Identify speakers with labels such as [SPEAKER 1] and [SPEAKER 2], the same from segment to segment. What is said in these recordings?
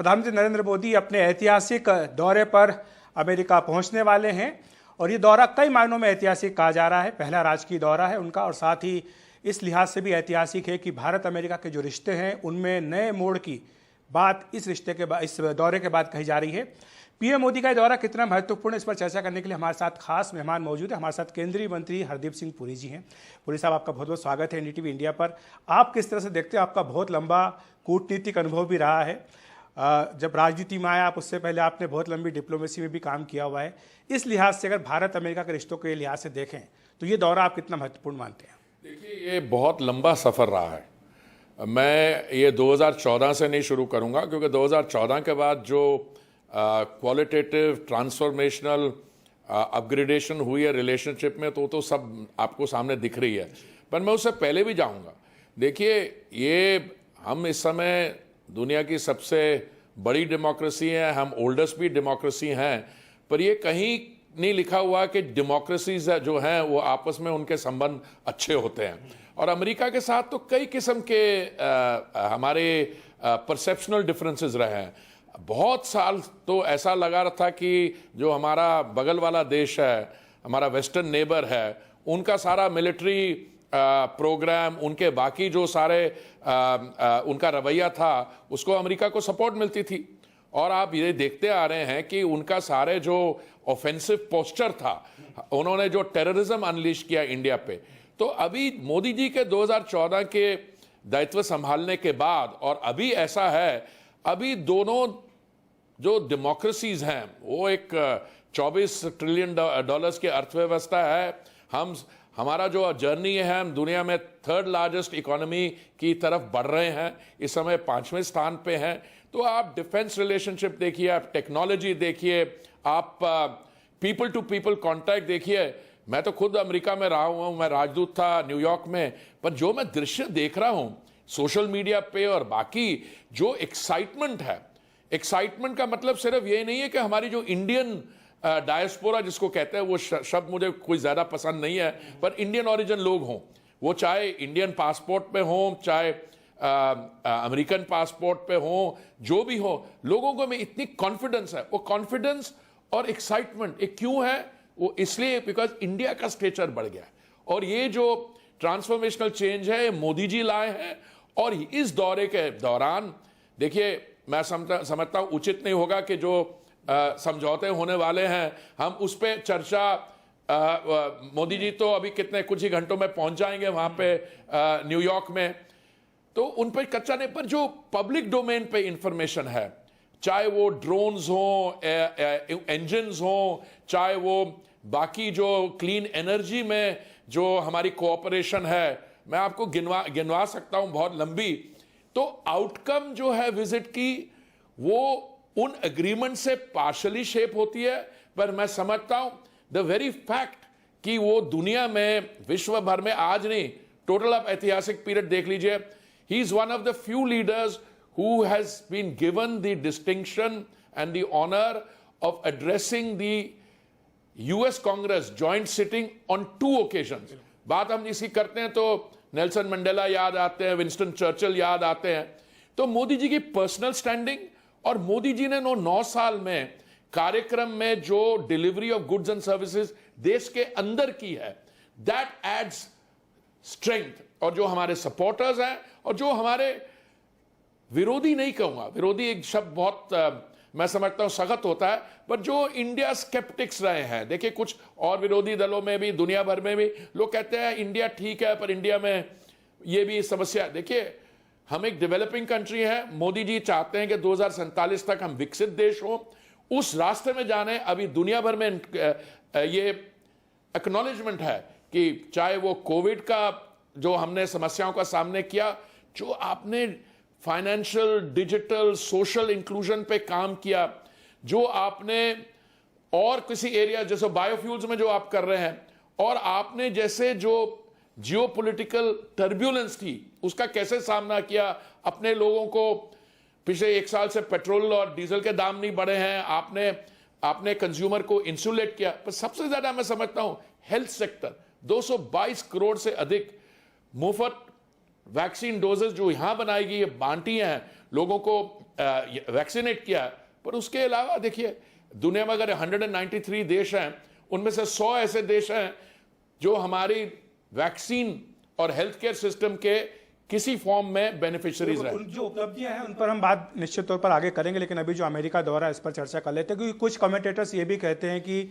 [SPEAKER 1] प्रधानमंत्री नरेंद्र मोदी अपने ऐतिहासिक दौरे पर अमेरिका पहुंचने वाले हैं और ये दौरा कई मायनों में ऐतिहासिक कहा जा रहा है। पहला राजकीय दौरा है उनका और साथ ही इस लिहाज से भी ऐतिहासिक है कि भारत अमेरिका के जो रिश्ते हैं उनमें नए मोड़ की बात इस रिश्ते के बाद, इस दौरे के बाद कही जा रही है। पीएम मोदी का ये दौरा कितना महत्वपूर्ण है, इस पर चर्चा करने के लिए हमारे साथ खास मेहमान मौजूद है। हमारे साथ केंद्रीय मंत्री हरदीप सिंह पुरी जी हैं। पुरी साहब, आपका बहुत बहुत स्वागत है एनडीटीवी इंडिया पर। आप किस तरह से देखते हैं, आपका बहुत लंबा कूटनीतिक अनुभव भी रहा है, जब राजनीति में आया आप उससे पहले आपने बहुत लंबी डिप्लोमेसी में भी काम किया हुआ है। इस लिहाज से अगर भारत अमेरिका के रिश्तों के लिहाज से देखें तो ये दौरा आप कितना महत्वपूर्ण मानते हैं?
[SPEAKER 2] देखिए, ये बहुत लंबा सफ़र रहा है। मैं ये 2014 से नहीं शुरू करूंगा क्योंकि 2014 के बाद जो क्वालिटेटिव ट्रांसफॉर्मेशनल अपग्रेडेशन हुई है रिलेशनशिप में तो सब आपको सामने दिख रही है, पर मैं उससे पहले भी जाऊंगा। देखिए, ये हम इस समय दुनिया की सबसे बड़ी डेमोक्रेसी है, हम ओल्डेस्ट भी डेमोक्रेसी हैं, पर ये कहीं नहीं लिखा हुआ कि डेमोक्रेसीज जो हैं वो आपस में उनके संबंध अच्छे होते हैं। और अमेरिका के साथ तो कई किस्म के हमारे परसेप्शनल डिफरेंसेस रहे हैं। बहुत साल तो ऐसा लगा था कि जो हमारा बगल वाला देश है, हमारा वेस्टर्न नेबर है, उनका सारा मिलिट्री प्रोग्राम, उनके बाकी जो सारे उनका रवैया था उसको अमेरिका को सपोर्ट मिलती थी। और आप ये देखते आ रहे हैं कि उनका सारे जो ऑफेंसिव पोस्चर था, उन्होंने जो टेररिज्म अनलीश किया इंडिया पे, तो अभी मोदी जी के 2014 के दायित्व संभालने के बाद और अभी ऐसा है, अभी दोनों जो डेमोक्रेसीज हैं वो एक 24 ट्रिलियन डॉलर्स की अर्थव्यवस्था है। हमारा जो जर्नी है, हम दुनिया में थर्ड लार्जेस्ट इकोनॉमी की तरफ बढ़ रहे हैं, इस समय 5वें स्थान पे हैं। तो आप डिफेंस रिलेशनशिप देखिए, आप टेक्नोलॉजी देखिए, आप पीपल टू पीपल कांटेक्ट देखिए। मैं तो खुद अमेरिका में रहा हुआ हूं, मैं राजदूत था न्यूयॉर्क में, पर जो मैं दृश्य देख रहा हूं सोशल मीडिया पे और बाकी जो एक्साइटमेंट है, एक्साइटमेंट का मतलब सिर्फ ये नहीं है कि हमारी जो इंडियन डायस्पोरा जिसको कहते हैं, वो शब्द मुझे कोई ज्यादा पसंद नहीं है, पर इंडियन ओरिजिन लोग हों, वो चाहे इंडियन पासपोर्ट पे हों, चाहे अमेरिकन पासपोर्ट पे हों, जो भी हो, लोगों को में इतनी कॉन्फिडेंस है। वो कॉन्फिडेंस और एक्साइटमेंट एक क्यों है? वो इसलिए बिकॉज इंडिया का स्टेचर बढ़ गया है और ये जो ट्रांसफॉर्मेशनल चेंज है मोदी जी लाए हैं। और इस दौरे के दौरान देखिए, मैं समझता हूं उचित नहीं होगा कि जो समझौते होने वाले हैं हम उस पर चर्चा, मोदी जी तो अभी कुछ ही घंटों में पहुंच जाएंगे वहां पे न्यूयॉर्क में, तो उन पर कच्चा नहीं, पर जो पब्लिक डोमेन पे इंफॉर्मेशन है, चाहे वो ड्रोन्स हो, इंजन्स हो, चाहे वो बाकी जो क्लीन एनर्जी में जो हमारी कोऑपरेशन है, मैं आपको गिनवा सकता हूं बहुत लंबी। तो आउटकम जो है विजिट की, वो उन एग्रीमेंट से पार्शली शेप होती है, पर मैं समझता हूं द वेरी फैक्ट कि वो दुनिया में, विश्व भर में, आज नहीं, टोटल आप ऐतिहासिक पीरियड देख लीजिए, he is one of the few leaders who has been given the distinction and the honor of addressing the US Congress joint sitting on 2 occasions. बात हम इसकी करते हैं तो नेल्सन मंडेला याद आते हैं, विंस्टन चर्चिल याद आते हैं। तो मोदी जी की पर्सनल स्टैंडिंग और मोदी जी ने 9 साल में कार्यक्रम में जो delivery of goods and services देश के अंदर की है, दैट एड्स स्ट्रेंथ। और जो हमारे सपोर्टर्स हैं और जो हमारे विरोधी, नहीं कहूंगा विरोधी, एक शब्द बहुत मैं समझता हूं सख्त होता है, पर जो इंडिया स्केप्टिक्स रहे हैं, देखिए कुछ और विरोधी दलों में भी, दुनिया भर में भी लोग कहते हैं इंडिया ठीक है, पर इंडिया में ये भी समस्या है। देखिए, हम एक डेवलपिंग कंट्री है, मोदी जी चाहते हैं कि 2047 तक हम विकसित देश हो, उस रास्ते में जाने। अभी दुनिया भर में ये एक्नॉलेजमेंट है कि चाहे वो कोविड का जो हमने समस्याओं का सामना किया, जो आपने फाइनेंशियल, डिजिटल, सोशल इंक्लूजन पे काम किया, जो आपने और किसी एरिया जैसे बायोफ्यूल्स में जो आप कर रहे हैं, और आपने जैसे जो जियोपॉलिटिकल टर्ब्यूलेंस थी उसका कैसे सामना किया, अपने लोगों को, पिछले 1 साल से पेट्रोल और डीजल के दाम नहीं बढ़े हैं, आपने कंज्यूमर को इंसुलेट किया। पर सबसे ज्यादा मैं समझता हूं हेल्थ सेक्टर, 222 करोड़ से अधिक मुफ्त वैक्सीन डोजेस जो यहां बनाई गई है, बांटी हैं लोगों को, वैक्सीनेट किया, पर उसके अलावा देखिए दुनिया में अगर 193 देश हैं, उनमें से 100 ऐसे देश हैं जो हमारी वैक्सीन और हेल्थ केयर सिस्टम के किसी फॉर्म में बेनिफिशियरीज रहे।
[SPEAKER 1] जो उपलब्धियां हैं उन पर हम बात निश्चित तौर पर आगे करेंगे, लेकिन अभी जो अमेरिका दौरा है इस पर चर्चा कर लेते हैं, क्योंकि कुछ कमेंटेटर्स ये भी कहते हैं कि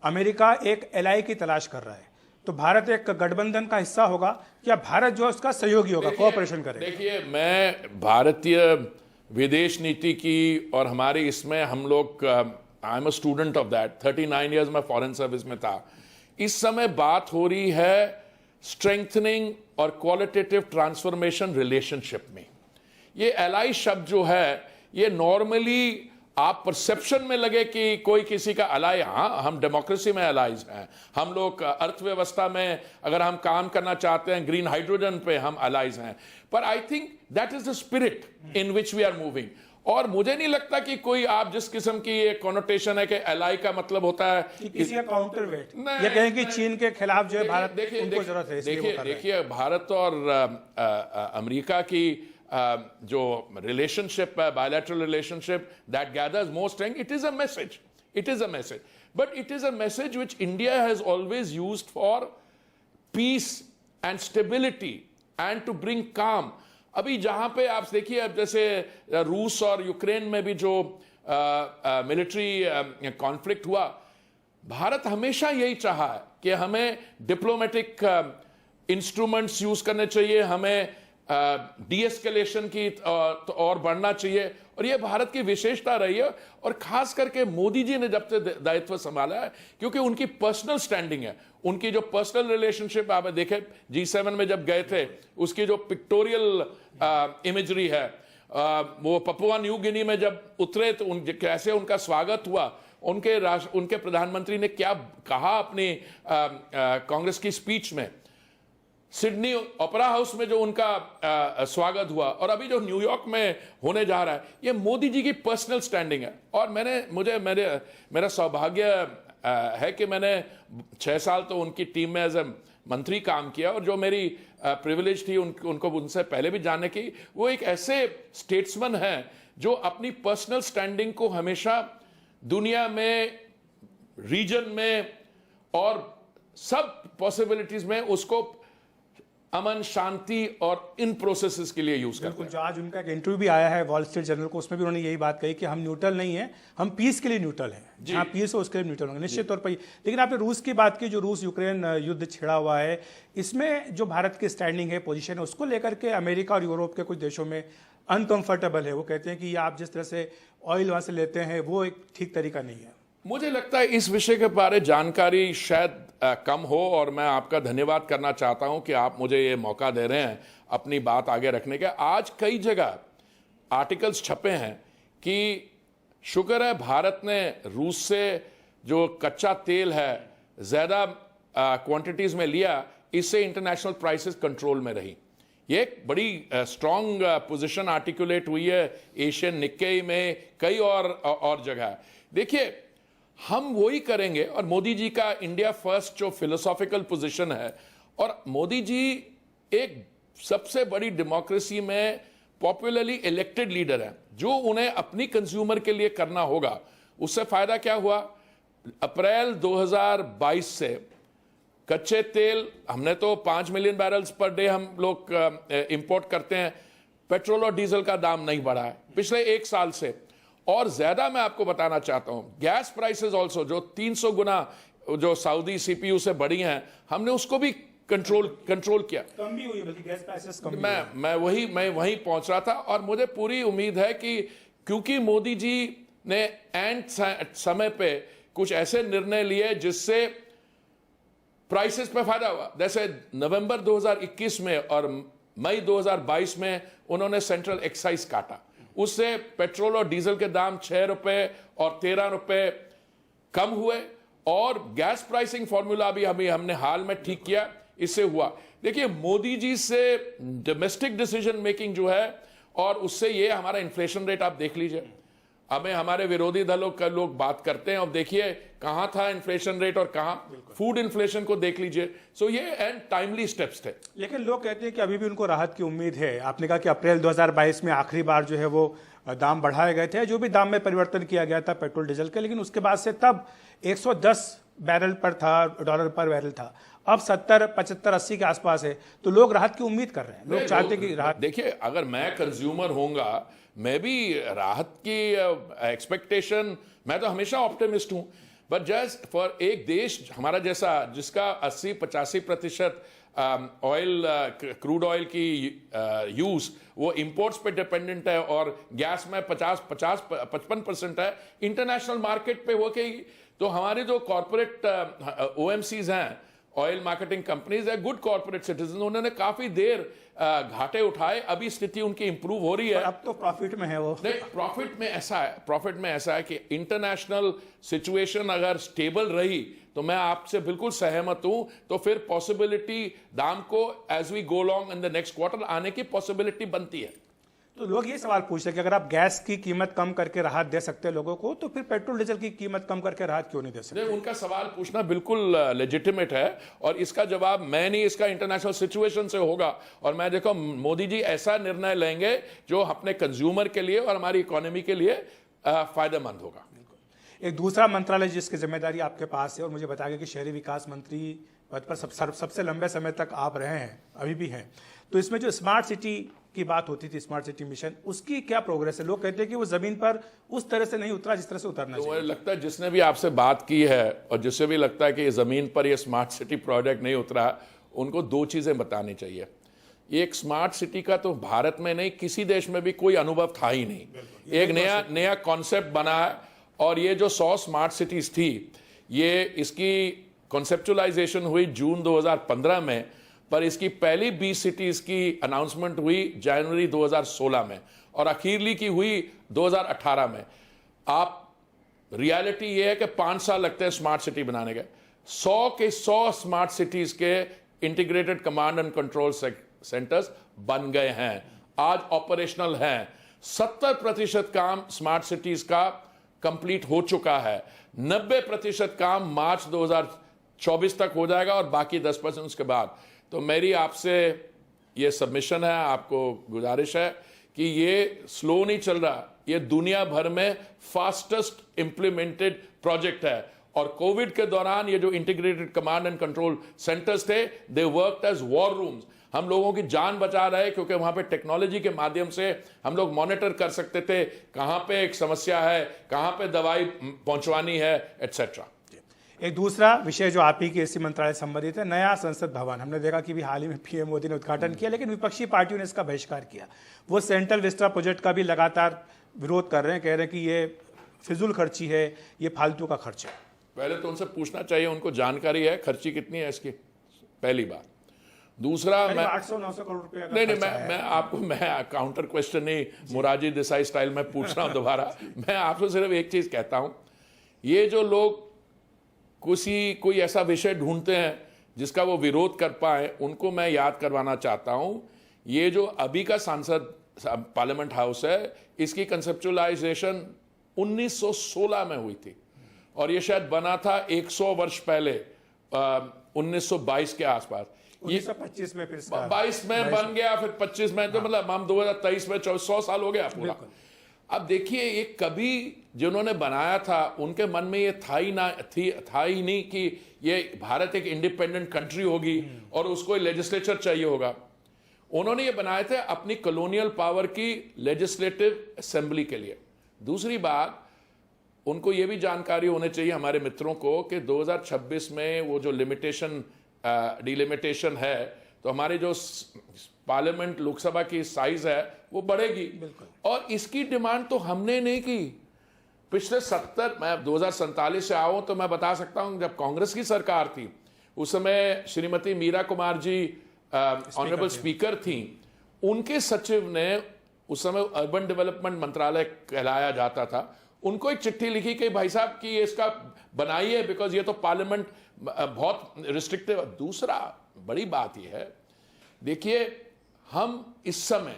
[SPEAKER 1] अमेरिका एक एलआई की तलाश कर रहा है, तो भारत एक गठबंधन का हिस्सा होगा, क्या भारत जो है उसका सहयोगी होगा, कोऑपरेशन करेगा?
[SPEAKER 2] देखिए, मैं भारतीय विदेश नीति की और हमारे इसमें हम लोग, I am a student of that, 39 years मैं फॉरेन सर्विस में था। इस समय बात हो रही है स्ट्रेंथनिंग और क्वालिटेटिव ट्रांसफॉर्मेशन रिलेशनशिप में। ये एलाई शब्द जो है, ये नॉर्मली आप परसेप्शन में लगे कि कोई किसी का अलाई, हाँ हम डेमोक्रेसी में अलाइज हैं, हम लोग अर्थव्यवस्था में अगर हम काम करना चाहते हैं ग्रीन हाइड्रोजन पे हम अलाइज हैं, पर I think that is the spirit in which we are moving. और मुझे नहीं लगता कि कोई आप जिस किस्म की ये कॉनोटेशन है कि एलाई का मतलब होता है
[SPEAKER 1] कि किसी का काउंटर वेट, ये कहें कि चीन के खिलाफ जो है भारत उनको जरूरत है।
[SPEAKER 2] देखिए भारत और अमेरिका की जो रिलेशनशिप है, bilateral relationship, that gathers more strength. It is a message, but it is a message which India has always used for peace and stability and to bring calm. अभी जहां पे आप देखिए, अब जैसे रूस और यूक्रेन में भी जो मिलिट्री कॉन्फ्लिक्ट हुआ, भारत हमेशा यही चाहा है कि हमें डिप्लोमेटिक इंस्ट्रूमेंट्स यूज करने चाहिए, हमें डीएस्केलेशन की और बढ़ना चाहिए, और यह भारत की विशेषता रही है। और खास करके मोदी जी ने जब से दायित्व संभाला है, क्योंकि उनकी पर्सनल स्टैंडिंग है, उनकी जो पर्सनल रिलेशनशिप आप देखें G7 में जब गए थे, उसकी जो पिक्टोरियल इमेजरी है, वो पपुआ न्यू गिनी में जब उतरे तो कैसे उनका स्वागत हुआ, उनके प्रधानमंत्री ने क्या कहा अपनी कांग्रेस की स्पीच में, सिडनी ओपेरा हाउस में जो उनका स्वागत हुआ, और अभी जो न्यूयॉर्क में होने जा रहा है, ये मोदी जी की पर्सनल स्टैंडिंग है। और मेरा सौभाग्य है कि मैंने 6 साल तो उनकी टीम में एज ए मंत्री काम किया, और जो मेरी प्रिविलेज थी उनको उनसे पहले भी जानने की, वो एक ऐसे स्टेट्समैन हैं जो अपनी पर्सनल स्टैंडिंग को हमेशा दुनिया में, रीजन में और सब पॉसिबिलिटीज में उसको अमन, शांति और इन प्रोसेसेस के लिए यूज करते हैं।
[SPEAKER 1] जो आज उनका एक इंटरव्यू भी आया है वॉल स्ट्रीट जर्नल को, उसमें भी उन्होंने यही बात कही कि हम न्यूट्रल नहीं है, हम पीस के लिए न्यूट्रल हैं, जहां पीस हो उसके लिए न्यूट्रल होंगे निश्चित तौर पर। लेकिन आपने रूस की बात की, जो रूस यूक्रेन युद्ध छिड़ा हुआ है, इसमें जो भारत की स्टैंडिंग है, पोजीशन है, उसको लेकर के अमेरिका और यूरोप के कुछ देशों में अनकंफर्टेबल है। वो कहते हैं कि ये आप जिस तरह से ऑयल वहां से लेते हैं वो एक ठीक तरीका नहीं है।
[SPEAKER 2] मुझे लगता है इस विषय के बारे जानकारी शायद कम हो, और मैं आपका धन्यवाद करना चाहता हूं कि आप मुझे ये मौका दे रहे हैं अपनी बात आगे रखने का। आज कई जगह आर्टिकल्स छपे हैं कि शुक्र है भारत ने रूस से जो कच्चा तेल है ज़्यादा क्वांटिटीज़ में लिया, इससे इंटरनेशनल प्राइसेस कंट्रोल में रही। ये एक बड़ी स्ट्रॉन्ग पोजीशन आर्टिकुलेट हुई है एशियन निक्केई में, कई और जगह। देखिए, हम वही करेंगे, और मोदी जी का इंडिया फर्स्ट जो फिलोसॉफिकल पोजीशन है, और मोदी जी एक सबसे बड़ी डेमोक्रेसी में पॉपुलरली इलेक्टेड लीडर है, जो उन्हें अपनी कंज्यूमर के लिए करना होगा। उससे फायदा क्या हुआ, अप्रैल 2022 से कच्चे तेल हमने तो 5 मिलियन बैरल्स पर डे हम लोग इंपोर्ट करते हैं, पेट्रोल और डीजल का दाम नहीं बढ़ा है पिछले 1 साल से। और ज्यादा मैं आपको बताना चाहता हूं, गैस प्राइसेस ऑल्सो जो 300 गुना जो सऊदी सीपीयू से बढ़ी हैं, हमने उसको भी कंट्रोल किया,
[SPEAKER 1] कम भी हुई, बल्कि गैस प्राइसेस कम।
[SPEAKER 2] मैं वही पहुंच रहा था, और मुझे पूरी उम्मीद है कि क्योंकि मोदी जी ने एंड समय पे कुछ ऐसे निर्णय लिए जिससे प्राइसेस पे फायदा हुआ, जैसे नवंबर 2021 में और मई 2022 में उन्होंने सेंट्रल एक्साइज काटा, उससे पेट्रोल और डीजल के दाम 6 रुपए और 13 रुपए कम हुए, और गैस प्राइसिंग फॉर्मूला भी हमने हाल में ठीक किया, इससे हुआ। देखिए, मोदी जी से डोमेस्टिक डिसीजन मेकिंग जो है, और उससे ये हमारा इन्फ्लेशन रेट आप देख लीजिए। हमें हमारे विरोधी दलों का लोग बात करते हैं, अब देखिए कहां था इन्फ्लेशन रेट और कहां फूड इन्फ्लेशन को देख लीजिए। सो ये एंड टाइमली स्टेप्स थे।
[SPEAKER 1] लेकिन लोग कहते हैं कि अभी भी उनको राहत की उम्मीद है। आपने कहा कि अप्रैल 2022 में आखिरी बार जो है वो दाम बढ़ाए गए थे, जो भी दाम में परिवर्तन किया गया था पेट्रोल डीजल के, लेकिन उसके बाद से तब 110 बैरल पर था, डॉलर पर बैरल था, अब 70, 75, 80 के आसपास है। तो लोग राहत की उम्मीद कर रहे हैं, लोग चाहते कि राहत।
[SPEAKER 2] देखिए, अगर मैं कंज्यूमर होऊंगा, मैं भी राहत की एक्सपेक्टेशन, मैं तो हमेशा ऑप्टिमिस्ट हूं, बट जस्ट फॉर एक देश हमारा जैसा जिसका 80-85% ऑयल, क्रूड ऑयल की यूज वो इंपोर्ट्स पे डिपेंडेंट है और गैस में 55% है, इंटरनेशनल मार्केट पे वो कि तो हमारे जो कॉर्पोरेट ओएमसीज हैं, ऑयल मार्केटिंग कंपनीज है, गुड कॉर्पोरेट सिटीजन, उन्होंने काफी देर घाटे उठाए, अभी स्थिति उनकी इंप्रूव हो रही है,
[SPEAKER 1] अब तो प्रॉफिट में है वो।
[SPEAKER 2] नहीं, प्रॉफिट में ऐसा है कि इंटरनेशनल सिचुएशन अगर स्टेबल रही तो मैं आपसे बिल्कुल सहमत हूं, तो फिर पॉसिबिलिटी दाम को as we go long in the next quarter आने की पॉसिबिलिटी बनती है।
[SPEAKER 1] तो लोग ये सवाल पूछ रहे हैं कि अगर आप गैस की कीमत कम करके राहत दे सकते हैं लोगों को, तो फिर पेट्रोल डीजल की कीमत कम करके राहत क्यों नहीं दे सकते?
[SPEAKER 2] उनका सवाल पूछना बिल्कुल लेजिटिमेट है और इसका जवाब मैं नहीं, इसका इंटरनेशनल सिचुएशन से होगा। और मैं देखो, मोदी जी ऐसा निर्णय लेंगे जो अपने कंज्यूमर के लिए और हमारी इकोनॉमी के लिए फायदेमंद होगा।
[SPEAKER 1] एक दूसरा मंत्रालय जिसकी जिम्मेदारी आपके पास है, और मुझे बताया गया कि शहरी विकास मंत्री पद पर सबसे लंबे समय तक आप रहे हैं, अभी भी हैं, तो इसमें जो स्मार्ट सिटी की बात होती थी, स्मार्ट सिटी मिशन, उसकी क्या प्रोग्रेस है? लोग कहते हैं कि वो जमीन पर उस तरह से नहीं उतरा जिस तरह से उतरना चाहिए।
[SPEAKER 2] मुझे लगता है जिसने भी आपसे बात की है और जिससे भी लगता है कि जमीन पर ये स्मार्ट सिटी प्रोजेक्ट नहीं उतरा, उनको दो चीजें बतानी चाहिए। एक, स्मार्ट सिटी का तो भारत में नहीं, किसी देश में भी कोई अनुभव था ही नहीं, एक नया कॉन्सेप्ट बना है। और ये जो 100 स्मार्ट सिटीज थी, ये इसकी कॉन्सेप्चुलाइजेशन हुई जून 2015 में, पर इसकी पहली 20 सिटीज की अनाउंसमेंट हुई जनवरी 2016 में और अखीरली की हुई 2018 में। आप रियलिटी ये है कि 5 साल लगते हैं स्मार्ट सिटी बनाने के। 100 के 100 स्मार्ट सिटीज के integrated command and control centres बन गए हैं, आज ऑपरेशनल हैं। 70% काम स्मार्ट सिटीज का कंप्लीट हो चुका है, 90% काम मार्च 2024 तक हो जाएगा और बाकी 10% उसके बाद। तो मेरी आपसे ये सबमिशन है, आपको गुजारिश है कि ये स्लो नहीं चल रहा, ये दुनिया भर में फास्टेस्ट इंप्लीमेंटेड प्रोजेक्ट है। और कोविड के दौरान ये जो integrated command and control centres थे, they worked as war rooms. हम लोगों की जान बचा रहे क्योंकि वहां पे टेक्नोलॉजी के माध्यम से हम लोग मॉनिटर कर सकते थे कहां पे एक समस्या है, कहां पे दवाई पहुंचवानी है, एटसेट्रा।
[SPEAKER 1] एक दूसरा विषय जो आप ही के इसी मंत्रालय से संबंधित है, नया संसद भवन। हमने देखा कि भी हाल ही में पीएम मोदी ने उद्घाटन किया, लेकिन विपक्षी पार्टियों ने इसका बहिष्कार किया। वो सेंट्रल विस्टा प्रोजेक्ट का भी लगातार विरोध कर रहे हैं, कह रहे हैं कि ये फिजूल खर्ची है, ये फालतू का खर्च है।
[SPEAKER 2] पहले तो उनसे पूछना चाहिए, उनको जानकारी है खर्ची कितनी है इसकी, पहली बात। दूसरा, मैं
[SPEAKER 1] 800-900 करोड़ रुपए
[SPEAKER 2] नहीं, मैं काउंटर क्वेश्चन नहीं मोरारजी देसाई स्टाइल में पूछ रहा हूं दोबारा। मैं आपसे सिर्फ एक चीज कहता हूं, ये जो लोग कोई ऐसा विषय ढूंढते हैं जिसका वो विरोध कर पाए, उनको मैं याद करवाना चाहता हूं, ये जो अभी का सांसद पार्लियामेंट हाउस है, इसकी कंसेप्चुअलाइजेशन 1916 में हुई थी और ये शायद बना था 100 वर्ष पहले, 1922 के आसपास।
[SPEAKER 1] 1925 में, फिर
[SPEAKER 2] 22 में बन गया, फिर 25 में, तो मतलब हम 2023 में 100 साल हो गया पूरा। अब देखिए, ये कभी जिन्होंने बनाया था उनके मन में ये था ही नहीं कि ये भारत एक इंडिपेंडेंट कंट्री होगी और उसको लेजिस्लेचर चाहिए होगा। उन्होंने ये बनाए थे अपनी कॉलोनियल पावर की लेजिस्लेटिव असेंबली के लिए। दूसरी बात, उनको ये भी जानकारी होनी चाहिए हमारे मित्रों को कि 2026 में वो जो डिलिमिटेशन है, तो हमारी जो पार्लियामेंट लोकसभा की साइज है वो बढ़ेगी। और इसकी डिमांड तो हमने नहीं की। पिछले 70, मैं 2047 से आऊं तो मैं बता सकता हूं, जब कांग्रेस की सरकार थी उस समय श्रीमती मीरा कुमार जी ऑनरेबल स्पीकर थी, उनके सचिव ने, उस समय अर्बन डेवलपमेंट मंत्रालय कहलाया जाता था, उनको एक चिट्ठी लिखी कि भाई साहब कि इसका बनाइए, बिकॉज ये तो पार्लियामेंट बहुत रिस्ट्रिक्टिव। दूसरा बड़ी बात यह है, देखिए, हम इस समय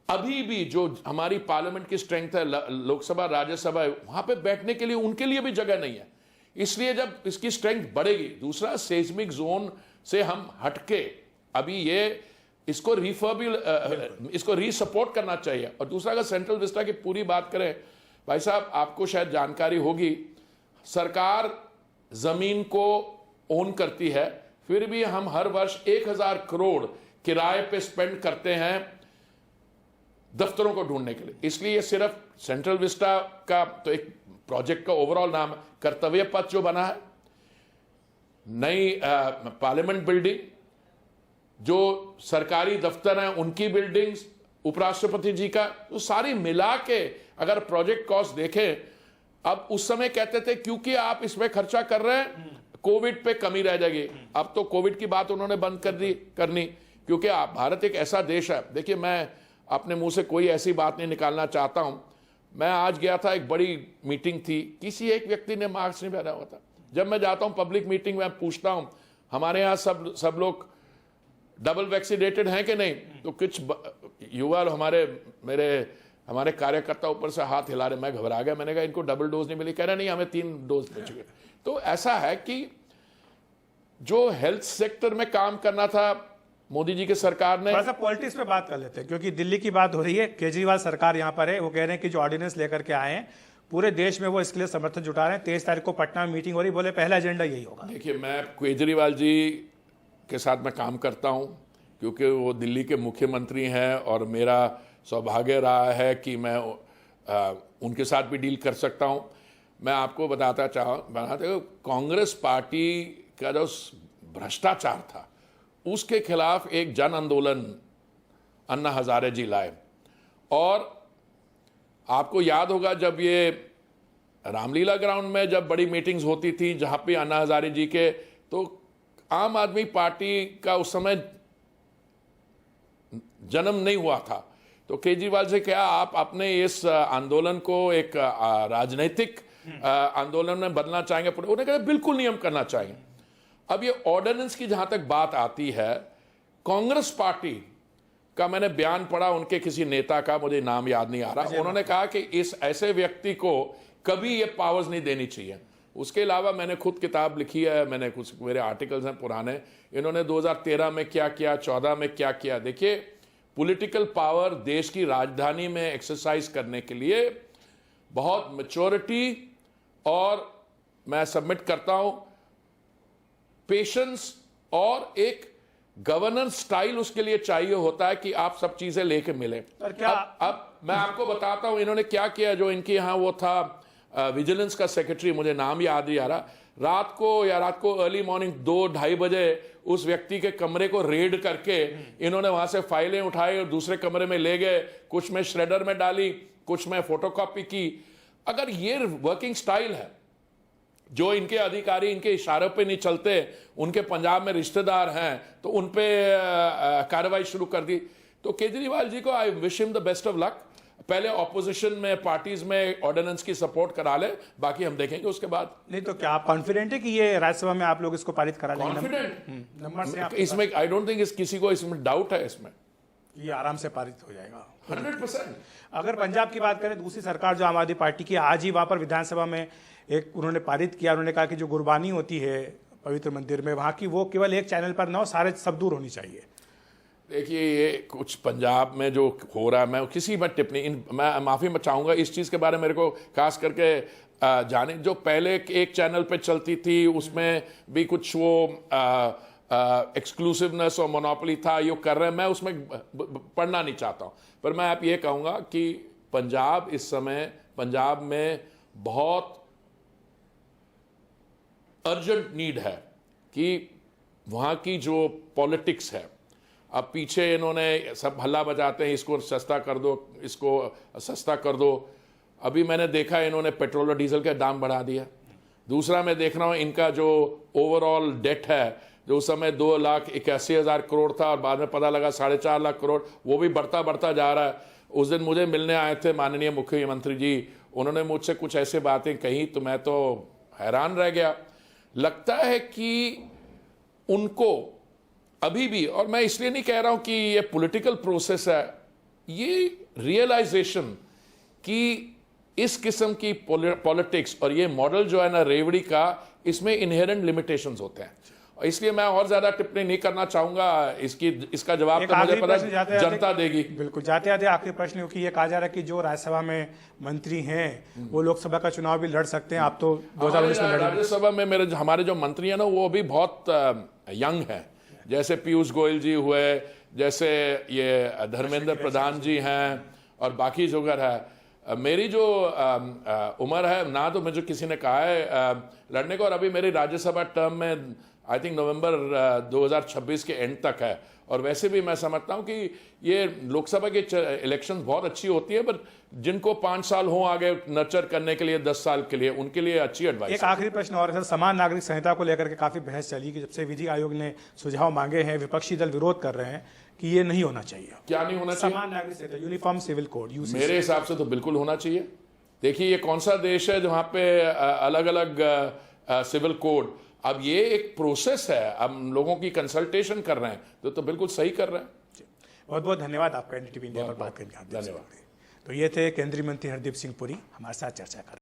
[SPEAKER 2] अभी भी जो हमारी पार्लियामेंट की स्ट्रेंथ है, लोकसभा राज्यसभा, वहां पे बैठने के लिए उनके लिए भी जगह नहीं है। इसलिए जब इसकी स्ट्रेंथ बढ़ेगी, दूसरा सेस्मिक जोन से हम हटके, अभी ये इसको इसको रीसपोर्ट करना चाहिए। और दूसरा, अगर सेंट्रल विस्टा की पूरी बात करें, भाई साहब आपको शायद जानकारी होगी, सरकार जमीन को ओन करती है, फिर भी हम हर वर्ष 1000 करोड़ किराए पे स्पेंड करते हैं दफ्तरों को ढूंढने के लिए। इसलिए ये सिर्फ सेंट्रल विस्टा का तो एक प्रोजेक्ट का ओवरऑल नाम कर्तव्य पथ जो बना है, नई पार्लियामेंट बिल्डिंग, जो सरकारी दफ्तर हैं उनकी बिल्डिंग्स, उपराष्ट्रपति जी का, तो सारी मिला के अगर प्रोजेक्ट कॉस्ट देखें, अब उस समय कहते थे क्योंकि आप इसमें खर्चा कर रहे हैं कोविड पे कमी रह जाएगी। अब तो कोविड की बात उन्होंने बंद कर दी करनी, क्योंकि भारत एक ऐसा देश है। देखिए, मैं अपने मुंह से कोई ऐसी बात नहीं निकालना चाहता हूं। मैं आज गया था, एक बड़ी मीटिंग थी, किसी एक व्यक्ति ने मास्क नहीं पहना हुआ था। जब मैं जाता हूं पब्लिक मीटिंग में, पूछता हूं हमारे यहां सब लोग डबल वैक्सीनेटेड हैं कि नहीं, तो कुछ युवा हमारे कार्यकर्ता ऊपर से हाथ हिला रहे। मैं घबरा गया, मैंने कहा इनको डबल डोज नहीं मिली, कह रहे नहीं हमें 3 डोज मिल चुके। तो ऐसा है कि जो हेल्थ सेक्टर में काम करना था मोदी जी की सरकार ने,
[SPEAKER 1] थोड़ा सा पॉलिटिक्स पे बात कर लेते हैं, क्योंकि दिल्ली की बात हो रही है। केजरीवाल सरकार यहाँ पर है, वो कह रहे हैं कि जो ऑर्डिनेंस लेकर के आए हैं पूरे देश में वो इसके लिए समर्थन जुटा रहे हैं। 23 तारीख को पटना में मीटिंग हो रही, बोले पहला एजेंडा यही होगा।
[SPEAKER 2] देखिए, मैं केजरीवाल जी के साथ मैं काम करता हूं, क्योंकि वो दिल्ली के मुख्यमंत्री हैं और मेरा सौभाग्य रहा है कि मैं उनके साथ भी डील कर सकता हूं। मैं आपको बताते कांग्रेस पार्टी का जो भ्रष्टाचार था उसके खिलाफ एक जन आंदोलन अन्ना हजारे जी लाए। और आपको याद होगा जब ये रामलीला ग्राउंड में जब बड़ी मीटिंग्स होती थी जहां पे अन्ना हजारे जी के, तो आम आदमी पार्टी का उस समय जन्म नहीं हुआ था। तो केजरीवाल से क्या आप अपने इस आंदोलन को एक राजनीतिक आंदोलन में बदलना चाहेंगे? उन्होंने कहा बिल्कुल नहीं हम करना चाहेंगे। अब ये ऑर्डिनेंस की जहां तक बात आती है, कांग्रेस पार्टी का मैंने बयान पढ़ा, उनके किसी नेता का, मुझे नाम याद नहीं आ रहा, उन्होंने कहा कि इस ऐसे व्यक्ति को कभी ये पावर्स नहीं देनी चाहिए। उसके अलावा मैंने खुद किताब लिखी है, मैंने कुछ मेरे आर्टिकल्स हैं पुराने, इन्होंने 2013 में क्या किया, 14 में क्या किया। देखिए, पॉलिटिकल पावर देश की राजधानी में एक्सरसाइज करने के लिए बहुत मैच्योरिटी और मैं सबमिट करता हूं पेशेंस और एक गवर्नेंस स्टाइल उसके लिए चाहिए होता है कि आप सब चीजें लेके मिले। अब मैं आपको बताता हूं इन्होंने क्या किया। जो इनके यहां वो था विजिलेंस का सेक्रेटरी, मुझे नाम याद नहीं आ रहा, रात को अर्ली मॉर्निंग 2-2:30 बजे उस व्यक्ति के कमरे को रेड करके इन्होंने वहां से फाइलें उठाई और दूसरे कमरे में ले गए, कुछ में श्रेडर में डाली, कुछ में फोटोकॉपी की। अगर ये वर्किंग स्टाइल है, जो इनके अधिकारी इनके इशारों पे नहीं चलते, उनके पंजाब में रिश्तेदार हैं तो उन पे कार्रवाई शुरू कर दी। तो केजरीवाल जी को I wish him the best of luck. पहले ऑपोजिशन में पार्टीज में ऑर्डिनेंस की सपोर्ट करा ले, बाकी हम देखेंगे उसके बाद।
[SPEAKER 1] नहीं तो क्या आप कॉन्फिडेंट है कि ये राज्यसभा में आप लोग इसको पारित करा लेंगे?
[SPEAKER 2] कॉन्फिडेंट
[SPEAKER 1] नंबर से
[SPEAKER 2] इसमें आई डोंट थिंक किसी को इसमें डाउट है, इसमें
[SPEAKER 1] ये आराम से पारित हो जाएगा
[SPEAKER 2] 100%।
[SPEAKER 1] अगर पंजाब की बात करें, दूसरी सरकार जो आम आदमी पार्टी की, आज ही वहां पर विधानसभा में एक उन्होंने पारित किया। उन्होंने कहा कि जो गुरबानी होती है पवित्र मंदिर में, वहां की वो केवल एक चैनल पर न हो, सारे सब दूर होनी चाहिए।
[SPEAKER 2] देखिए, ये कुछ पंजाब में जो हो रहा है, मैं किसी में टिप्पणी मैं माफ़ी मैं चाहूँगा इस चीज़ के बारे में। मेरे को खास करके जाने जो पहले एक चैनल पे चलती थी उसमें भी कुछ वो एक्सक्लूसिवनेस और मोनोपोली था, ये कर रहे हैं, मैं उसमें पढ़ना नहीं चाहता हूँ। पर मैं आप ये कहूँगा कि पंजाब इस समय पंजाब में बहुत अर्जेंट नीड है कि वहाँ की जो पॉलिटिक्स है, अब पीछे इन्होंने सब हल्ला बजाते हैं इसको सस्ता कर दो, इसको सस्ता कर दो। अभी मैंने देखा इन्होंने पेट्रोल और डीजल के दाम बढ़ा दिया। दूसरा मैं देख रहा हूँ इनका जो ओवरऑल डेट है, जो उस समय 2,81,000 करोड़ था और बाद में पता लगा 4.5 लाख करोड़, वो भी बढ़ता बढ़ता जा रहा है। उस दिन मुझे मिलने आए थे माननीय मुख्यमंत्री जी, उन्होंने मुझसे कुछ ऐसे बातें कही तो मैं तो हैरान रह गया। लगता है कि उनको अभी भी, और मैं इसलिए नहीं कह रहा हूं कि ये पॉलिटिकल प्रोसेस है, ये रियलाइजेशन कि इस किस्म की पॉलिटिक्स और ये मॉडल जो है ना रेवड़ी का, इसमें इनहेरेंट लिमिटेशंस होते हैं। और इसलिए मैं और ज्यादा टिप्पणी नहीं करना चाहूंगा। इसका जवाब
[SPEAKER 1] एक
[SPEAKER 2] तो मुझे
[SPEAKER 1] आखिरी
[SPEAKER 2] पता
[SPEAKER 1] प्रश्न जाते जाते-
[SPEAKER 2] जनता देगी।
[SPEAKER 1] बिल्कुल, जाते जाते आखिरी प्रश्न, क्योंकि ये कहा जा रहा है कि जो राज्यसभा में मंत्री हैं वो लोकसभा का चुनाव भी लड़ सकते हैं। आप तो 2019 में लड़े।
[SPEAKER 2] राज्यसभा में हमारे जो मंत्री हैं ना, वो अभी बहुत यंग हैं। जैसे पीयूष गोयल जी हुए, जैसे ये धर्मेंद्र प्रधान जी हैं, और बाकी जोगर है। मेरी जो उम्र है ना, तो मुझे किसी ने कहा है लड़ने को, और अभी मेरी राज्यसभा टर्म में आई थिंक नवंबर 2026 के एंड तक है। और वैसे भी मैं समझता हूं कि ये लोकसभा की इलेक्शंस बहुत अच्छी होती है, पर जिनको 5 साल हो आगे नर्चर करने के लिए, 10 साल के लिए, उनके लिए अच्छी एडवाइस।
[SPEAKER 1] एक आखिरी प्रश्न और है सर, समान नागरिक संहिता को लेकर के काफी बहस चली कि जब से विधि आयोग ने सुझाव मांगे हैं, विपक्षी दल विरोध कर रहे हैं कि ये नहीं होना चाहिए।
[SPEAKER 2] क्या नहीं होना चाहिए?
[SPEAKER 1] समान नागरिक संहिता, यूनिफॉर्म सिविल कोड,
[SPEAKER 2] मेरे हिसाब से तो बिल्कुल होना चाहिए। देखिए, ये कौन सा देश है जहां पे अलग अलग सिविल कोड, अब ये एक प्रोसेस है, अब लोगों की कंसल्टेशन कर रहे हैं, तो बिल्कुल सही कर रहे हैं।
[SPEAKER 1] बहुत बहुत धन्यवाद आपका एनडीटीवी इंडिया पर बात करने का।
[SPEAKER 2] धन्यवाद।
[SPEAKER 1] तो ये थे केंद्रीय मंत्री हरदीप सिंह पुरी हमारे साथ चर्चा कर।